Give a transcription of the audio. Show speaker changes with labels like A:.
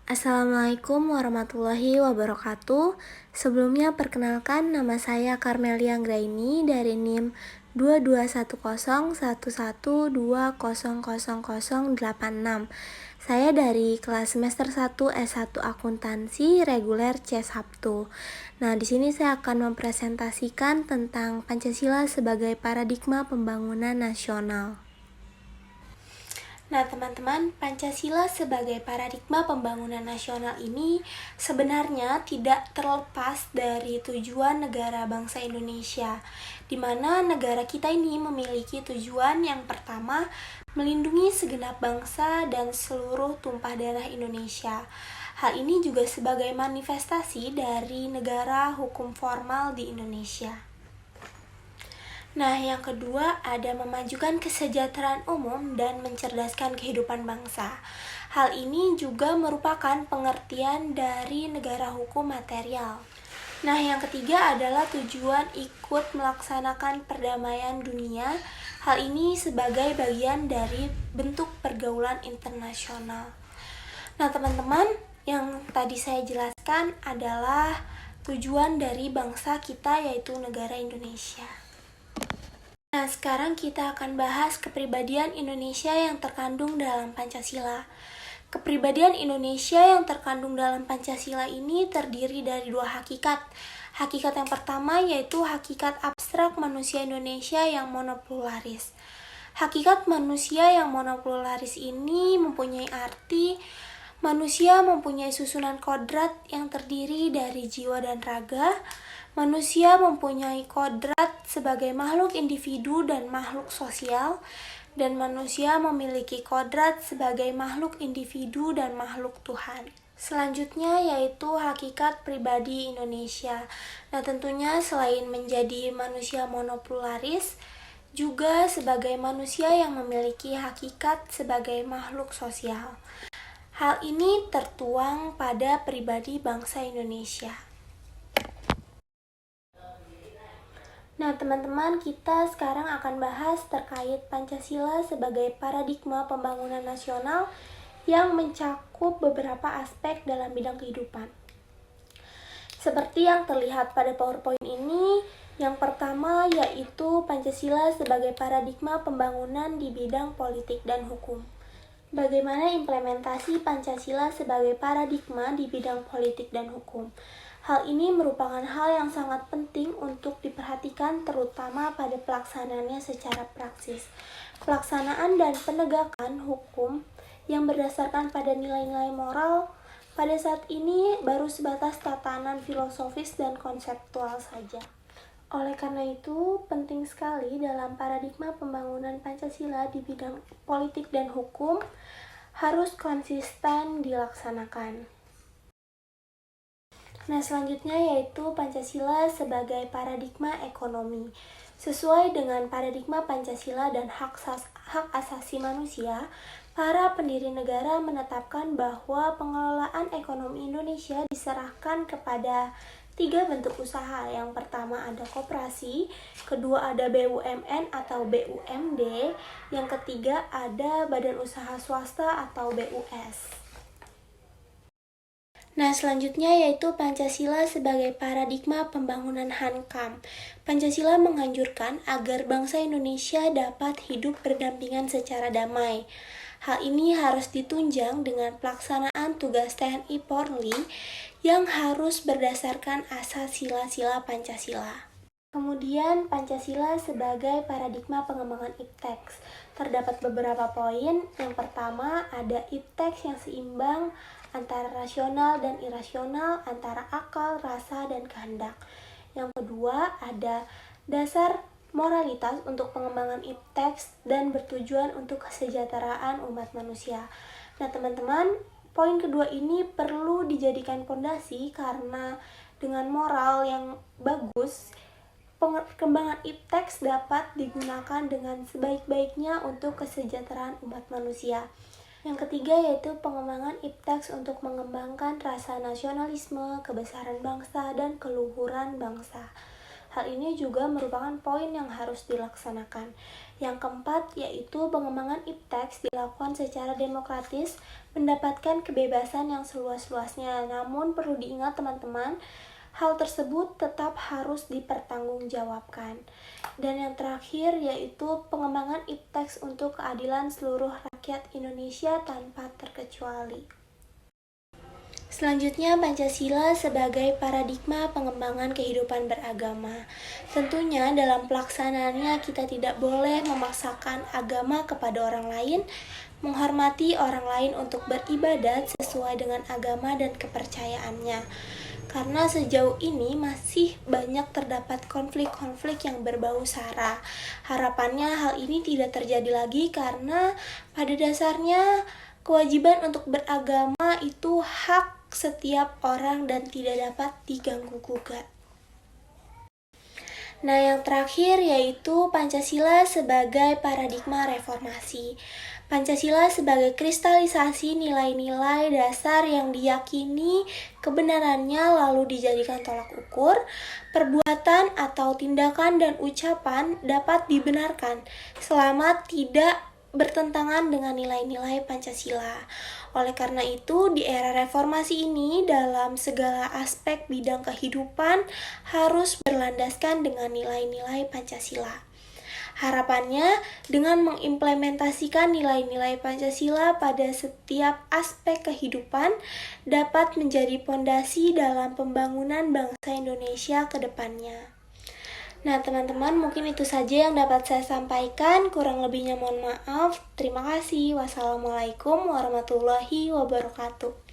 A: Assalamualaikum warahmatullahi wabarakatuh. Sebelumnya perkenalkan, nama saya Karmelia Anggraini dari NIM 221011200086. Saya dari kelas semester 1 S1 Akuntansi reguler C Sabtu. Nah, di sini saya akan mempresentasikan tentang Pancasila sebagai paradigma pembangunan nasional. Nah, teman-teman, Pancasila sebagai paradigma pembangunan nasional ini sebenarnya tidak terlepas dari tujuan negara bangsa Indonesia, di mana negara kita ini memiliki tujuan yang pertama, melindungi segenap bangsa dan seluruh tumpah darah Indonesia. Hal ini juga sebagai manifestasi dari negara hukum formal di Indonesia. Nah, yang kedua ada memajukan kesejahteraan umum dan mencerdaskan kehidupan bangsa. Hal ini juga merupakan pengertian dari negara hukum material. Nah, yang ketiga adalah tujuan ikut melaksanakan perdamaian dunia. Hal ini sebagai bagian dari bentuk pergaulan internasional. Nah, teman-teman, yang tadi saya jelaskan adalah tujuan dari bangsa kita, yaitu negara Indonesia. Nah, sekarang kita akan bahas kepribadian Indonesia yang terkandung dalam Pancasila. Kepribadian Indonesia yang terkandung dalam Pancasila ini terdiri dari dua hakikat. Hakikat yang pertama yaitu hakikat abstrak manusia Indonesia yang monopluralis. Hakikat manusia yang monopluralis ini mempunyai arti manusia mempunyai susunan kodrat yang terdiri dari jiwa dan raga. Manusia mempunyai kodrat sebagai makhluk individu dan makhluk sosial, dan manusia memiliki kodrat sebagai makhluk individu dan makhluk Tuhan. Selanjutnya yaitu hakikat pribadi Indonesia. Nah, tentunya selain menjadi manusia monopluralis, juga sebagai manusia yang memiliki hakikat sebagai makhluk sosial. Hal ini tertuang pada pribadi bangsa Indonesia. Nah, teman-teman, kita sekarang akan bahas terkait Pancasila sebagai paradigma pembangunan nasional yang mencakup beberapa aspek dalam bidang kehidupan. Seperti yang terlihat pada PowerPoint ini, yang pertama yaitu Pancasila sebagai paradigma pembangunan di bidang politik dan hukum. Bagaimana implementasi Pancasila sebagai paradigma di bidang politik dan hukum? Hal ini merupakan hal yang sangat penting untuk diperhatikan terutama pada pelaksanaannya secara praksis. Pelaksanaan dan penegakan hukum yang berdasarkan pada nilai-nilai moral pada saat ini baru sebatas tatanan filosofis dan konseptual saja. Oleh karena itu, penting sekali dalam paradigma pembangunan Pancasila di bidang politik dan hukum harus konsisten dilaksanakan. Nah, selanjutnya yaitu Pancasila sebagai paradigma ekonomi. Sesuai dengan paradigma Pancasila dan hak asasi manusia, para pendiri negara menetapkan bahwa pengelolaan ekonomi Indonesia diserahkan kepada 3 bentuk usaha. Yang pertama ada koperasi, kedua ada BUMN atau BUMD, yang ketiga ada badan usaha swasta atau BUS. Nah, selanjutnya yaitu Pancasila sebagai paradigma pembangunan Hankam. Pancasila menganjurkan agar bangsa Indonesia dapat hidup berdampingan secara damai. Hal ini harus ditunjang dengan pelaksanaan tugas TNI Polri yang harus berdasarkan asas sila-sila Pancasila. Kemudian Pancasila sebagai paradigma pengembangan IPTEX. Terdapat beberapa poin. Yang pertama ada IPTEX yang seimbang antara rasional dan irasional, antara akal, rasa, dan kehendak. Yang kedua ada dasar moralitas untuk pengembangan IPTEX dan bertujuan untuk kesejahteraan umat manusia. Nah, teman-teman, poin kedua ini perlu dijadikan fondasi karena dengan moral yang bagus, pengembangan IPTEX dapat digunakan dengan sebaik-baiknya untuk kesejahteraan umat manusia. Yang ketiga yaitu pengembangan IPTEX untuk mengembangkan rasa nasionalisme, kebesaran bangsa, dan keluhuran bangsa. Hal ini juga merupakan poin yang harus dilaksanakan. Yang keempat, yaitu pengembangan ipteks dilakukan secara demokratis, mendapatkan kebebasan yang seluas-luasnya. Namun perlu diingat teman-teman, hal tersebut tetap harus dipertanggungjawabkan. Dan yang terakhir, yaitu pengembangan ipteks untuk keadilan seluruh rakyat Indonesia tanpa terkecuali. Selanjutnya, Pancasila sebagai paradigma pengembangan kehidupan beragama. Tentunya dalam pelaksanaannya kita tidak boleh memaksakan agama kepada orang lain, menghormati orang lain untuk beribadat sesuai dengan agama dan kepercayaannya. Karena sejauh ini masih banyak terdapat konflik-konflik yang berbau sara. Harapannya hal ini tidak terjadi lagi karena pada dasarnya kewajiban untuk beragama itu hak setiap orang dan tidak dapat diganggu-gugat. Nah, yang terakhir yaitu Pancasila sebagai paradigma reformasi. Pancasila sebagai kristalisasi nilai-nilai dasar yang diyakini kebenarannya lalu dijadikan tolak ukur, perbuatan atau tindakan dan ucapan dapat dibenarkan selama tidak bertentangan dengan nilai-nilai Pancasila. Oleh karena itu, di era reformasi ini dalam segala aspek bidang kehidupan harus berlandaskan dengan nilai-nilai Pancasila. Harapannya, dengan mengimplementasikan nilai-nilai Pancasila pada setiap aspek kehidupan dapat menjadi pondasi dalam pembangunan bangsa Indonesia ke depannya. Nah, teman-teman, mungkin itu saja yang dapat saya sampaikan. Kurang lebihnya mohon maaf. Terima kasih. Wassalamualaikum warahmatullahi wabarakatuh.